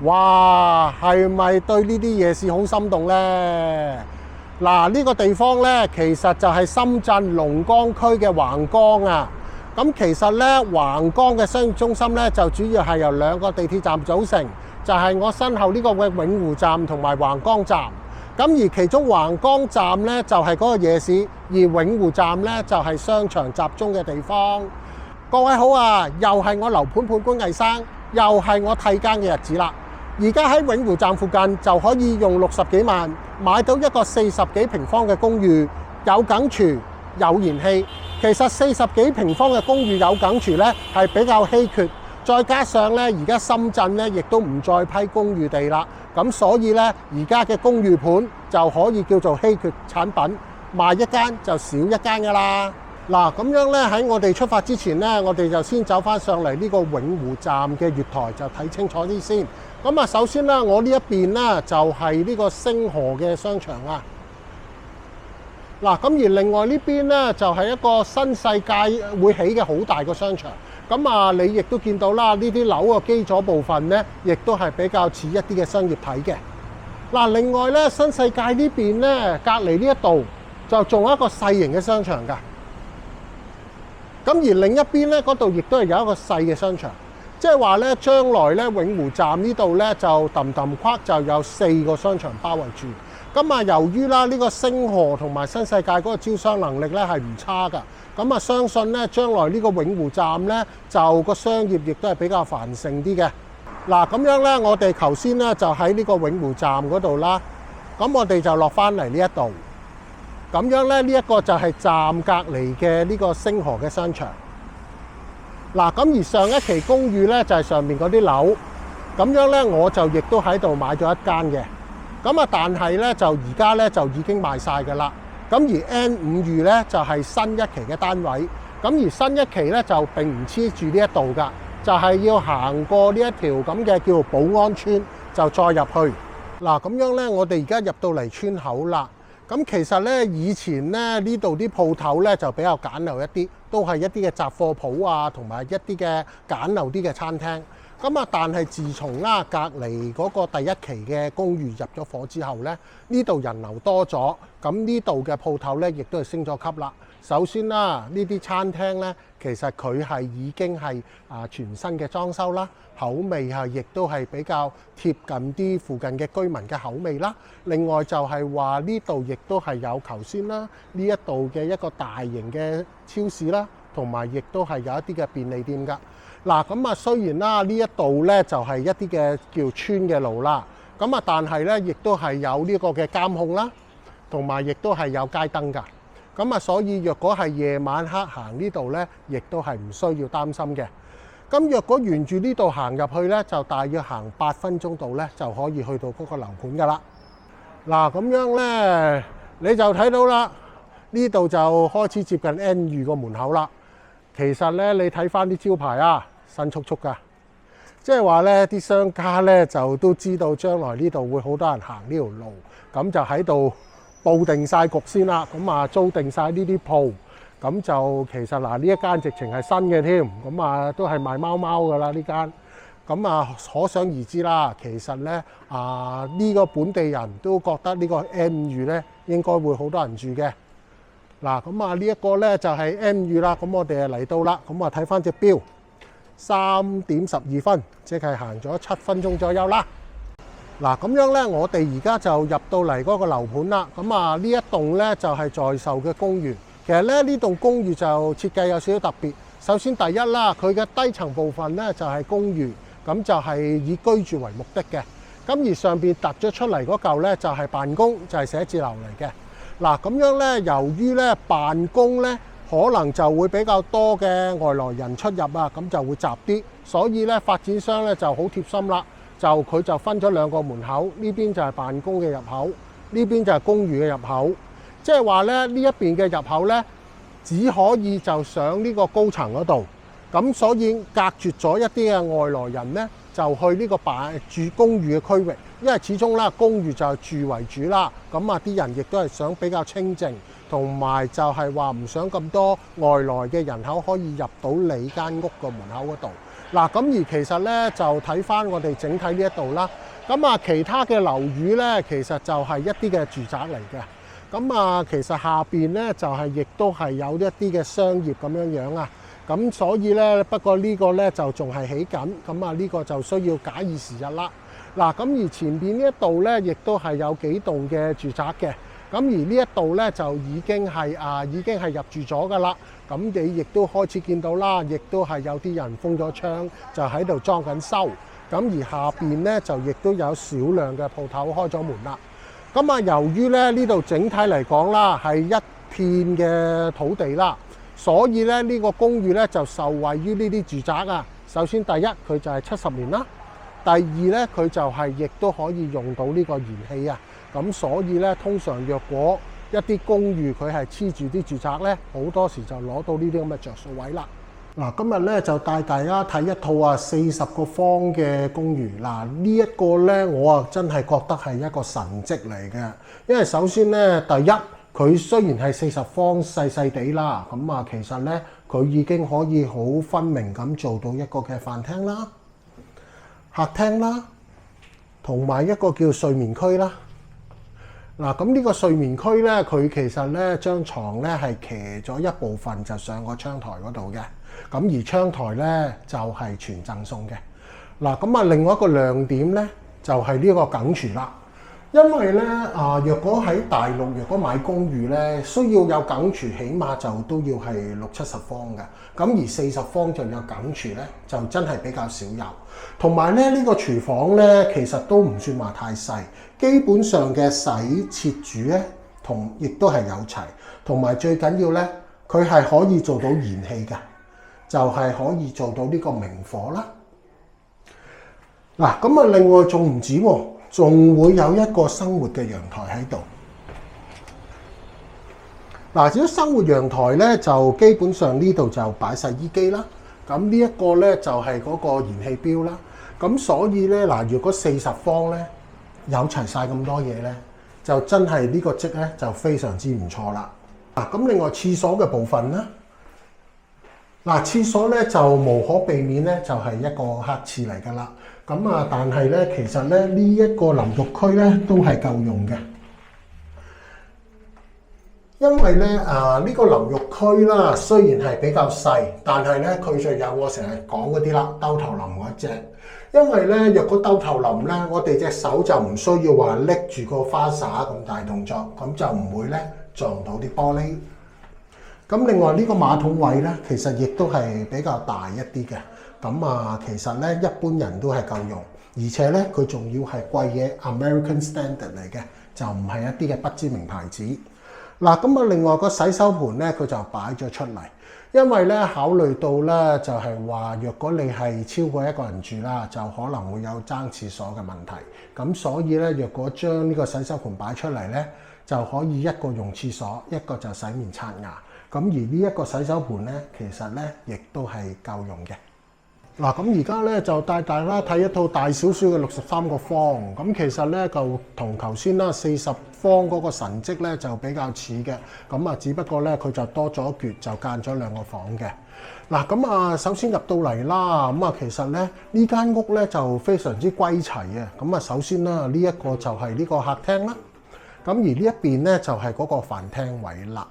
哇，係咪對呢啲夜市好心動呢？嗱，呢個地方呢，其實就係深圳龍崗區嘅橫江啊。咁其實呢，橫江嘅商業中心呢，就主要係由2個地鐵站組成，就係我身後呢個嘅永湖站同埋橫江站。咁而其中橫江站呢，就係嗰個夜市，而永湖站呢，就係商場集中嘅地方。各位好啊，又係我樓盤判官魏生，又係我替更嘅日子啦。而家喺永湖站附近就可以用60幾萬買到一個40幾平方嘅公寓，有梗廚有燃氣。其實40幾平方嘅公寓有梗廚呢係比較稀缺，再加上呢而家深圳呢亦都唔再批公寓地啦，咁所以呢而家嘅公寓盤就可以叫做稀缺產品，賣一間就少一間噶啦。嗱，咁樣呢喺我哋出發之前呢，我哋就先走翻上嚟呢個永湖站嘅月台就睇清楚啲先。咁啊，首先呢，我呢一邊呢就係呢個星河嘅商場啊。嗱，咁而另外呢邊呢，就係一個新世界會起嘅好大個商場。咁啊，你亦都見到啦，呢啲樓嘅基礎部分呢，亦都係比較似一啲嘅商業體嘅。嗱，另外呢，新世界呢邊呢，隔離呢一度就仲有一個細型嘅商場㗎。咁而另一邊呢，嗰度亦都係有一個細嘅商場。即係話咧，將來咧永湖站呢度咧就揼框就有4個商場包圍住。咁啊，由於啦呢個星河同埋新世界嗰個招商能力咧係唔差㗎。咁啊，相信咧將來呢個永湖站咧就個商業亦都係比較繁盛啲嘅。嗱，咁樣咧，我哋頭先咧就喺呢個永湖站嗰度啦。咁我哋就落翻嚟呢一度。咁樣咧，呢一個就係站隔離嘅呢個星河嘅商場。嗱，咁而上一期公寓咧就係上面嗰啲樓，咁樣咧我就亦都喺度買咗一間嘅，咁啊但係咧就而家咧就已經賣晒㗎啦。咁而 N5寓咧就係新一期嘅單位，咁而新一期咧就並唔黐住呢一度㗎，就係要行過呢一條咁嘅叫做寶安村就再入去。嗱，咁樣咧我哋而家入到嚟村口啦。咁其實咧，以前咧呢度啲鋪頭咧就比較簡陋一啲，都係一啲嘅雜貨鋪啊，同埋一啲嘅簡陋啲嘅餐廳。咁啊，但係自從啦隔離嗰個第一期嘅公寓入咗伙之後咧，呢度人流多咗，咁呢度嘅鋪頭咧亦都係升咗級啦。首先啦，呢啲餐廳咧，其實佢係已經係全新嘅裝修啦，口味係亦都係比較貼近啲附近嘅居民嘅口味啦。另外就係話呢度亦都係有頭先啦，呢一度嘅一個大型嘅超市啦，同埋亦都係有一啲嘅便利店㗎。嗱，咁啊雖然啦呢一度咧就係一啲嘅叫村嘅路啦，咁啊但係咧亦都係有呢個嘅監控啦，同埋亦都係有街燈㗎。咁啊，所以若果係夜晚黑行呢度呢，亦都係唔需要擔心嘅。咁若果沿住呢度行入去呢，就大約行8分鐘度呢，就可以去到嗰個樓盤㗎啦。嗱，咁樣呢，你就睇到啦，呢度就開始接近 N 寓個門口啦。其實呢，你睇翻啲招牌啊，新簇簇㗎，即係話呢啲商家呢，就都知道將來呢度會好多人行呢條路，咁就喺度佈定晒局先啦，咁啊租定晒呢啲鋪，咁就其實嗱呢一間直情係新嘅添，咁啊都係賣貓貓㗎啦呢間，咁啊可想而知啦。其實咧呢個本地人都覺得呢個 N 寓咧應該會好多人住嘅。嗱，咁啊呢一個咧就係 N 寓啦，咁我哋嚟到啦，咁啊睇翻隻錶，3點12分，即係行咗7分鐘左右啦。嗱，咁樣咧，我哋而家就入到嚟嗰個樓盤啦。咁啊，呢一棟咧就係在售嘅公寓。其實咧，呢棟公寓就設計有少少特別。首先第一啦，佢嘅低層部分咧就係公寓，咁就係以居住為目的嘅。咁而上邊突咗出嚟嗰嚿咧就係辦公，就係寫字樓嚟嘅。嗱，咁樣咧，由於咧辦公咧可能就會比較多嘅外來人出入啊，咁就會雜啲，所以咧發展商咧就好貼心啦。佢就分咗2個門口，呢邊就係辦公嘅入口，呢邊就係公寓嘅入口。即係話咧，呢一邊嘅入口咧，只可以就上呢個高層嗰度。咁所以隔絕咗一啲嘅外來人咧，就去呢個住公寓嘅區域。因為始終啦，公寓就係住為主啦。咁啊，啲人亦都係想比較清靜，同埋就係話唔想咁多外來嘅人口可以入到你間屋個門口嗰度。嗱，咁而其實咧就睇翻我哋整體呢一度啦。咁啊，其他嘅樓宇咧，其實就係一啲嘅住宅嚟嘅。咁啊，其實下邊咧就係亦都係有一啲嘅商業咁樣啊。咁所以咧，不過呢個咧就仲係起緊。咁啊，呢個就需要假以時日啦。嗱，咁而前邊呢一度咧，亦都係有幾棟嘅住宅嘅。咁而呢一度咧就已經係入住咗㗎啦。咁你亦都開始見到啦，亦都係有啲人封咗窗，就喺度裝緊修。咁而下邊咧就亦都有少量嘅鋪頭開咗門啦。咁啊，由於咧呢度整體嚟講啦，係一片嘅土地啦，所以咧呢個公寓咧就受惠於呢啲住宅啊。首先第一，佢就係70年啦；第二咧，佢就係亦都可以用到呢個燃氣啊。咁所以咧，通常若果一啲公寓佢係黐住啲住宅咧，好多時就攞到呢啲咁嘅着數位啦。嗱，今日咧就帶大家睇一套40個方嘅公寓。嗱，呢一個咧，我真係覺得係一個神蹟嚟嘅。因為首先咧，第一，佢雖然係40方細細地啦，咁啊，其實咧佢已經可以好分明咁做到一個嘅飯廳啦、客廳啦，同埋一個叫睡眠區啦。嗱，咁呢個睡眠區咧，佢其實咧張床咧係騎咗一部分就上個窗台嗰度嘅，咁而窗台咧就係全贈送嘅。嗱，咁啊另外一個亮點咧就係呢個梗廚啦，因為咧若果喺大陸若果買公寓咧，需要有梗廚，起碼就都要係60-70方嘅，咁而40方就有梗廚咧，就真係比較少有。同埋咧呢個廚房咧，其實都唔算話太細，基本上嘅洗切煮咧亦都係有齊，同埋最緊要咧，佢係可以做到燃氣嘅，就係可以做到呢個明火啦。嗱，咁啊另外仲唔止喎，仲會有一個生活嘅陽台喺度。嗱，至於生活陽台咧，就基本上呢度就擺晒衣機啦。咁呢一個咧就係嗰個燃氣錶啦。咁所以咧嗱，如果40方咧有齊晒咁多嘢咧，就真係呢個積咧就非常之唔錯啦。嗱，咁另外廁所嘅部分啦，嗱，廁所咧就無可避免咧就係一個黑廁嚟㗎啦。咁啊，但係咧其實咧呢一個淋浴區咧都係夠用嘅。因為咧呢個淋浴區啦，雖然係比較細，但係咧佢就有我成日講嗰啲啦，兜頭淋嗰隻。因為咧若果兜頭淋咧，我哋隻手就唔需要話拎住個花灑咁大動作，咁就唔會咧撞到啲玻璃。咁另外呢個馬桶位咧，其實亦都係比較大一啲嘅。咁啊，其實咧一般人都係夠用，而且咧佢仲要係貴嘅 American Standard 嚟嘅，就唔係一啲嘅不知名牌子。嗱，咁啊，另外個洗手盆咧，佢就擺咗出嚟，因為咧考慮到咧就係話，若果你係超過一個人住啦，就可能會有爭廁所嘅問題。咁所以咧，若果將呢個洗手盆擺出嚟咧，就可以一個用廁所，一個就洗面刷牙。咁而呢一個洗手盆咧，其實咧亦都係夠用嘅。嗱，咁而家咧就帶大家睇一套大少少嘅63個方，咁其實咧就同頭先啦40方嗰個神蹟咧就比較似嘅，咁啊只不過咧佢就多咗一橛，就間咗2個房嘅。嗱，咁啊首先入到嚟啦，咁啊其實咧呢間屋咧就非常之歸齊嘅。咁啊首先啦，呢一個就係呢個客廳啦，咁而呢一邊咧就係嗰個飯廳位啦。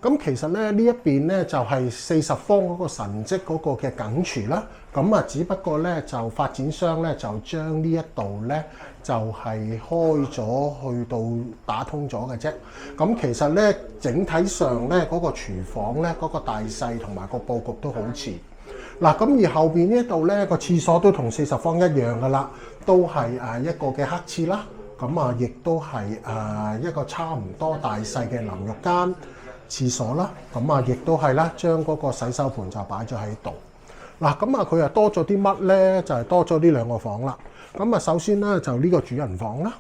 咁其實咧呢一邊咧就係40方嗰個神蹟嗰個嘅梗廚啦。咁啊，只不過咧就發展商咧就將呢一度咧就係開咗去到打通咗嘅啫。咁其實咧整體上咧嗰個廚房咧嗰個大細同埋個佈局都好似。嗱，咁而後邊呢一度咧個廁所都同40方一樣噶啦，都係一個嘅黑廁啦。咁啊，亦都係一個差唔多大細嘅淋浴間。廁所啦，咁啊，亦都係啦，將嗰個洗手盆就擺咗喺度。嗱，咁啊，佢又多咗啲乜咧？就係多咗呢2個房啦。咁啊，首先咧就呢個主人房啦，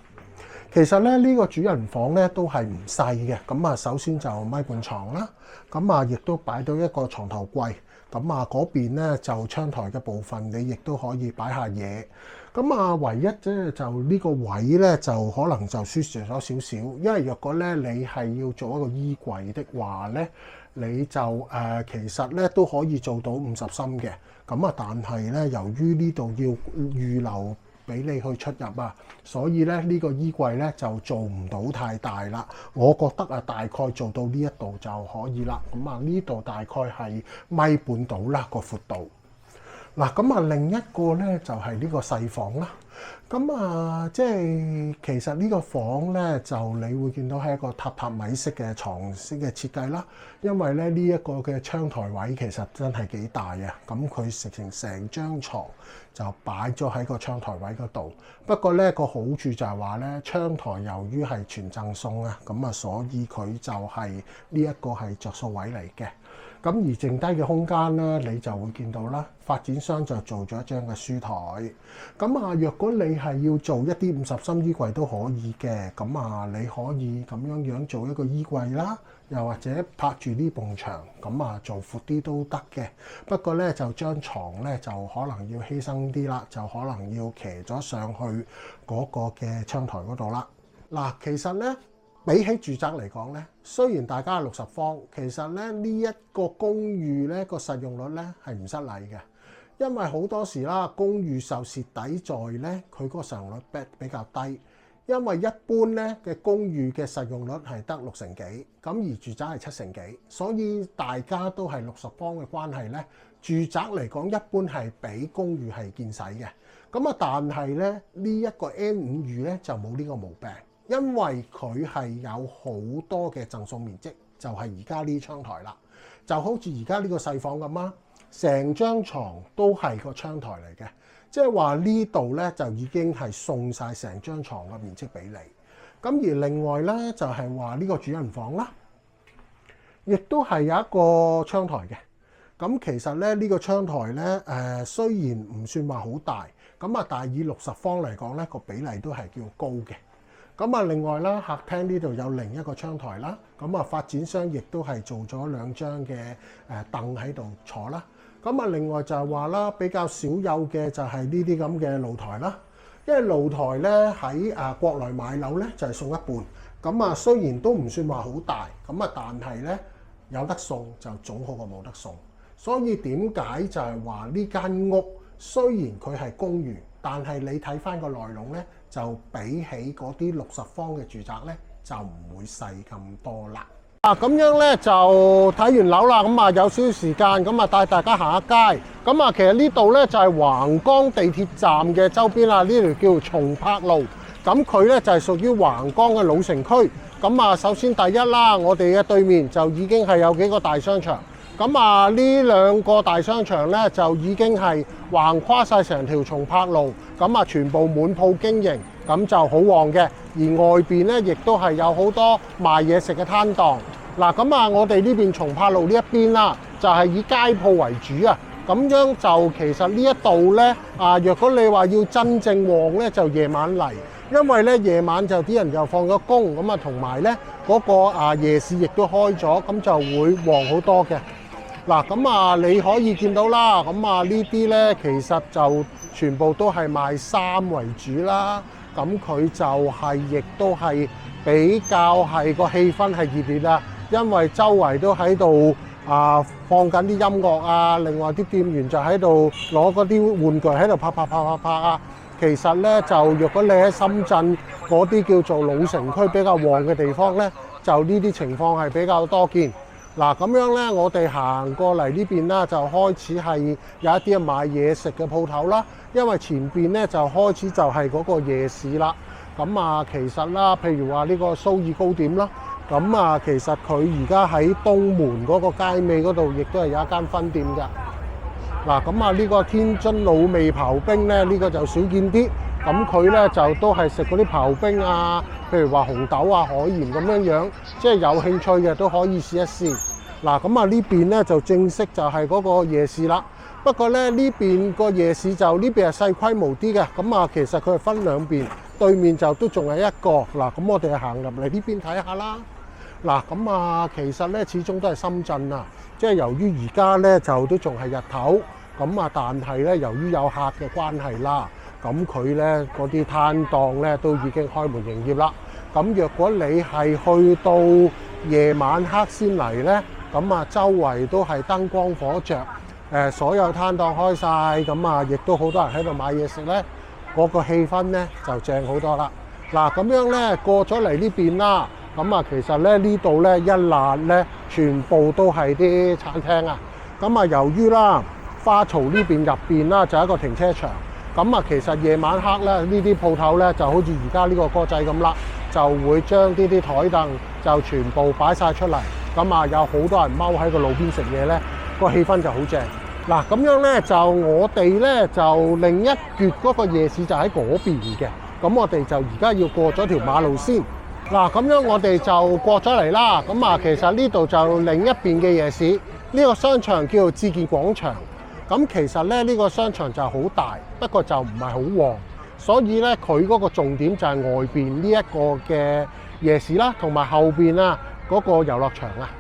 其實咧呢個主人房咧都係唔細嘅，咁啊首先就米半床啦，咁啊亦都擺到一個床頭櫃，咁啊嗰邊咧就窗台嘅部分，你亦都可以擺下嘢。咁啊唯一即就呢個位咧就可能就舒適咗少少，因為若果咧你係要做一個衣櫃的話咧，你就其實咧都可以做到50深嘅，咁啊但係咧由於呢度要預留俾你去出入啊，所以咧呢個衣櫃咧就做唔到太大啦。我覺得啊，大概做到呢一度就可以啦。咁啊呢度大概係米半到啦個闊度。嗱，咁啊另一個咧就係呢個細房啦。咁啊即係其實呢個房咧就你會見到係一個榻榻米式嘅床式嘅設計啦。因為咧呢一個嘅窗台位其實真係幾大啊。咁佢成張床就擺咗喺個窗台位嗰度。不過咧個好處就係話咧，窗台由於係全贈送啊，咁啊所以佢就係呢一個係着數位嚟嘅。咁而剩低嘅空間咧，你就會見到啦。發展商就做咗一張嘅書台。咁啊，若果你係要做一啲50深衣櫃都可以嘅。咁啊，你可以咁樣做一個衣櫃啦，又或者拍住呢埲牆，咁啊做闊啲都得嘅。不過咧，就張床咧就可能要犧牲啲啦，就可能要騎咗上去嗰個嘅窗台嗰度啦。嗱，其實咧，比起住宅嚟講咧，雖然大家係60方，其實咧呢一個公寓咧個實用率咧係唔失禮嘅，因為好多時啦，公寓受蝕底在咧佢嗰個實用率比較低，因為一般咧嘅公寓嘅實用率係得60成幾，咁而住宅係7成幾，所以大家都係60方嘅關係咧，住宅嚟講一般係比公寓係見使嘅。咁啊，但係咧呢一個 N5寓咧就冇呢個毛病。因為佢係有好多嘅贈送面積，就係而家呢窗台啦，就好似而家呢個細房咁啊，成張床都係個窗台嚟嘅，即係話呢度咧就已經係送晒成張床嘅面積俾你。咁而另外咧就係話呢個主人房啦，亦都係有一個窗台嘅。咁其實咧呢個窗台咧雖然唔算話好大，咁啊但係以60方嚟講咧個比例都係叫高嘅。咁啊，另外啦，客廳呢度有另一個窗台啦。咁啊，發展商亦都係做咗2張嘅凳喺度坐啦。咁啊，另外就係話啦，比較少有嘅就係呢啲咁嘅露台啦。因為露台咧喺國內買樓咧就係送一半。咁啊，雖然都唔算話好大，咁啊，但係咧有得送就總好過冇得送。所以點解就係話呢間屋雖然佢係公寓，但係你睇翻個內籠咧，就比起嗰啲60方嘅住宅咧，就唔會細咁多啦。咁樣咧就睇完樓啦，咁啊有少少時間，咁啊帶大家行下街。咁啊，其實呢度咧就係橫江地鐵站嘅周邊啦，呢條叫松柏路。咁佢咧就係屬於橫江嘅老城區。咁啊，首先第一啦，我哋嘅對面就已經係有幾個大商場。咁啊，呢2個大商場咧就已經係橫跨晒成條松柏路，咁啊全部滿鋪經營，咁就好旺嘅。而外邊咧亦都係有好多賣嘢食嘅攤檔。嗱，咁啊，我哋呢邊松柏路呢一邊啦，就係以街鋪為主啊。咁樣就其實呢一度咧若果你話要真正旺咧，就夜晚嚟，因為咧夜晚就啲人又放咗工，咁啊同埋咧嗰個夜市亦都開咗，咁就會旺好多嘅。嗱，咁啊，你可以見到啦，咁啊呢啲咧其實就全部都係賣衫為主啦。咁佢就係亦都係比較係個氣氛係熱烈啊，因為周圍都喺度放緊啲音樂啊，另外啲店員就喺度攞嗰啲玩具喺度拍啊。其實咧就若果你喺深圳嗰啲叫做老城區比較旺嘅地方咧，就呢啲情況係比較多見。嗱，咁樣咧，我哋行過嚟呢邊啦，就開始係有一啲賣嘢食嘅鋪頭啦。因為前邊咧就開始就係嗰個夜市啦。咁啊，其實啦，譬如話呢個蘇爾糕點啦，咁啊，其實佢而家喺東門嗰個街尾嗰度，亦都係有一間分店㗎。嗱，咁啊，呢個天津滷味刨冰咧，呢個就少見啲。咁佢咧就都係食嗰啲刨冰啊，譬如話紅豆啊、海鹽咁樣，即係有興趣嘅都可以試一試。嗱，咁啊呢邊咧就正式就係嗰個夜市啦。不過咧呢邊個夜市就呢邊係細規模啲嘅，咁啊其實佢係分2邊，對面就都仲有一個。嗱，咁我哋行入嚟呢邊睇下啦。嗱，咁啊，其實咧始終都係深圳啊，即係由於而家咧就都仲係日頭，咁啊，但係咧由於有客嘅關係啦，咁佢咧嗰啲攤檔咧都已經開門營業啦。咁若果你係去到夜晚黑先嚟咧，咁啊周圍都係燈光火著，所有攤檔開晒，咁啊亦都好多人喺度買嘢食咧，嗰個氣氛咧就正好多啦。嗱，咁樣咧過咗嚟呢邊啦。咁啊，其實咧呢度咧一欄咧，全部都係啲餐廳啊。咁啊，由於啦花槽呢邊入邊啦就係一個停車場。咁啊，其實夜晚黑咧呢啲鋪頭咧就好似而家呢個歌仔咁啦，就會將呢啲台凳就全部擺晒出嚟。咁啊，有好多人踎喺個路邊食嘢咧，個氣氛就好正。嗱，咁樣咧就我哋咧就另一橛嗰個夜市就喺嗰邊嘅。咁我哋就而家要過咗條馬路先。嗱，咁樣我哋就過咗嚟啦。咁啊，其實呢度就另一邊嘅夜市，呢個商場叫做志健廣場。咁其實咧呢個商場就好大，不過就唔係好旺，所以咧佢嗰個重點就係外邊呢一個嘅夜市啦，同埋後邊啊嗰個遊樂場啊。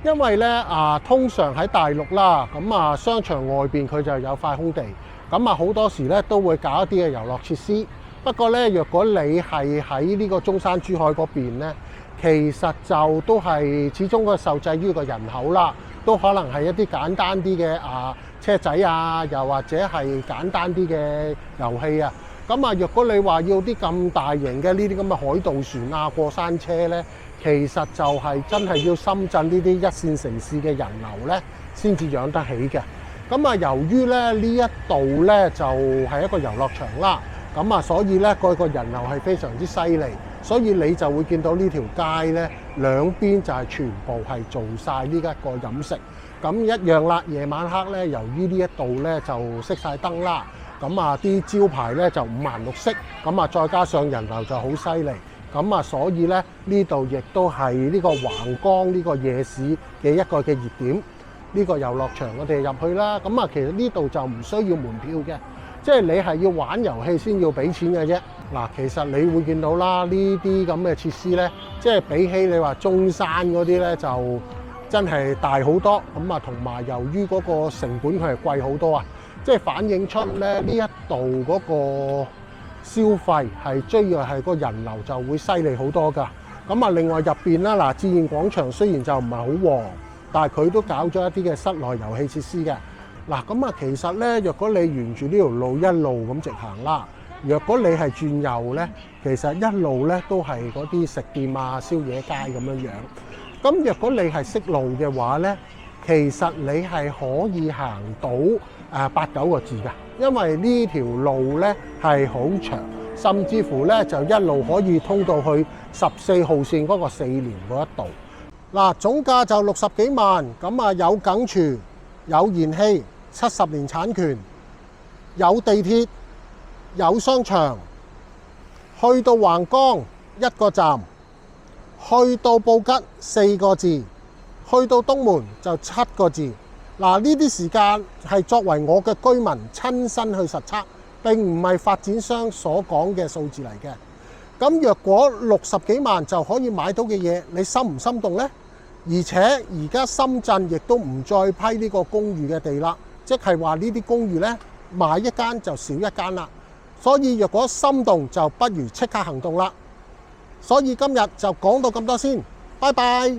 因為咧通常喺大陸啦，咁啊商場外邊佢就有塊空地，咁啊好多時咧都會搞一啲嘅遊樂設施。不過咧，若果你係喺呢個中山珠海嗰邊咧，其實就都係始終個受制於個人口啦，都可能係一啲簡單啲嘅車仔啊，又或者係簡單啲嘅遊戲啊。咁啊，若果你話要啲咁大型嘅呢啲咁嘅海盜船啊、過山車咧，其實就係真係要深圳呢啲一線城市嘅人流咧，先至養得起嘅。咁啊，由於咧呢一度咧就係一個遊樂場啦。咁啊，所以咧個人流係非常之犀利，所以你就會見到呢條街咧兩邊就係全部係做晒呢一個飲食。咁一樣啦，夜晚黑咧，由於呢一度咧就熄晒燈啦，咁啊啲招牌咧就五顏六色，咁啊再加上人流就好犀利，咁啊所以咧呢度亦都係呢個橫江呢個夜市嘅一個嘅熱點。呢個遊樂場我哋入去啦，咁啊其實呢度就唔需要門票嘅。即係你係要玩遊戲先要俾錢嘅啫。嗱，其實你會見到啦，呢啲咁嘅設施咧，即係比起你話中山嗰啲咧，就真係大好多。咁啊，同埋由於嗰個成本佢係貴好多啊，即係反映出咧呢一度嗰個消費係追嘅係個人流就會犀利好多㗎。咁啊，另外入邊啦，嗱，志健廣場雖然就唔係好旺，但係佢都搞咗一啲嘅室內遊戲設施嘅。嗱，咁啊，其實咧，若果你沿住呢條路一路咁直行啦，若果你係轉右咧，其實一路咧都係嗰啲食店啊、宵夜街咁樣樣。咁若果你係識路嘅話咧，其實你係可以行到8-9個字㗎，因為呢條路咧係好長，甚至乎咧就一路可以通到去14號線嗰個4年嗰一度。嗱，總價就60幾萬，咁啊有梗廚、有燃氣。70年產權，有地鐵，有商場，去到橫江1個站，去到布吉4個字，去到東門就7個字。嗱，呢啲時間係作為我嘅居民親身去實測，並唔係發展商所講嘅數字嚟嘅。咁若果60幾萬就可以買到嘅嘢，你心唔心動呢？而且而家深圳亦都唔再批呢個公寓嘅地啦。即係話呢啲公寓呢，買一間就少一間啦，所以若果心動就不如即刻行動啦。所以今日就講到咁多先，拜拜。